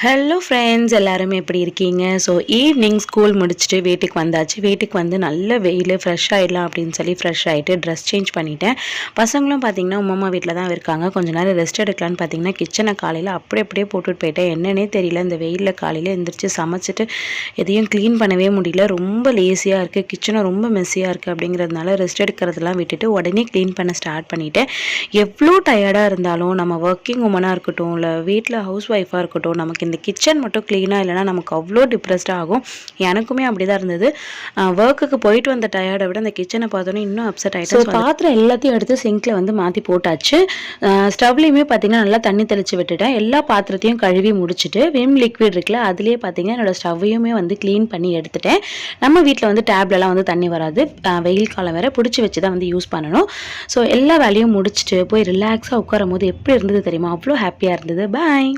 Hello friends, எல்லாருமே எப்படி இருக்கீங்க? ஸோ ஈவினிங் ஸ்கூல் முடிச்சுட்டு வீட்டுக்கு வந்தாச்சு. வீட்டுக்கு வந்து நல்ல வெயில், ஃப்ரெஷ் ஆகிடலாம் அப்படின்னு சொல்லி ஃப்ரெஷ் ஆகிட்டு ட்ரெஸ் சேஞ்ச் பண்ணிட்டேன். பசங்களும் பார்த்திங்கன்னா உம்மா வீட்டில் தான் இருக்காங்க. கொஞ்ச நேரம் ரெஸ்ட் எடுக்கலான்னு பார்த்தீங்கன்னா கிச்சனை காலையில் அப்படியே போட்டுட்டு போயிட்டேன். என்னன்னே தெரியல, இந்த வெயிலில் காலையில் எழுந்திரிச்சு சமைச்சிட்டு எதையும் க்ளீன் பண்ணவே முடியல. ரொம்ப லேசியாக இருக்குது, கிச்சனும் ரொம்ப மெஸ்ஸியாக இருக்குது. அப்படிங்கிறதுனால ரெஸ்ட் எடுக்கிறதெல்லாம் விட்டுட்டு உடனே க்ளீன் பண்ண ஸ்டார்ட் பண்ணிட்டேன். எவ்வளோ டயர்டாக இருந்தாலும் நம்ம ஒர்க்கிங் உமனாக இருக்கட்டும், இல்லை வீட்டில் ஹவுஸ் ஒய்ஃபாக இருக்கட்டும், நமக்கு இந்த கிச்சன் மட்டும் க்ளீனாக இல்லைனா நமக்கு அவ்வளோ டிப்ரெஸ்டாக ஆகும். எனக்குமே அப்படி தான் இருந்தது. ஒர்க்குக்கு போயிட்டு வந்த டயர்டை விட அந்த கிச்சனை பார்த்தோன்னே இன்னும் அப்செட் ஆகிட்டு பாத்திரம் எல்லாத்தையும் எடுத்து சிங்கில் வந்து மாற்றி போட்டாச்சு. ஸ்டவ்லேயுமே பார்த்திங்கன்னா நல்லா தண்ணி தெளித்து விட்டுட்டேன். எல்லா பாத்திரத்தையும் கழுவி முடிச்சுட்டு விம் லிக்விட் இருக்குல்ல, அதுலேயே பார்த்திங்கன்னா என்னோடய ஸ்டவ்வையுமே வந்து க்ளீன் பண்ணி எடுத்துட்டேன். நம்ம வீட்டில் வந்து டேப்லலாம் வந்து தண்ணி வராது, வெயில் காலம் வேறு, பிடிச்சி வச்சு தான் வந்து யூஸ் பண்ணணும். ஸோ எல்லா வேலையும் முடிச்சுட்டு போய் ரிலாக்ஸாக உட்காரும் போது எப்படி இருந்தது தெரியுமா? அவ்வளோ ஹாப்பியாக இருந்தது. பாய்.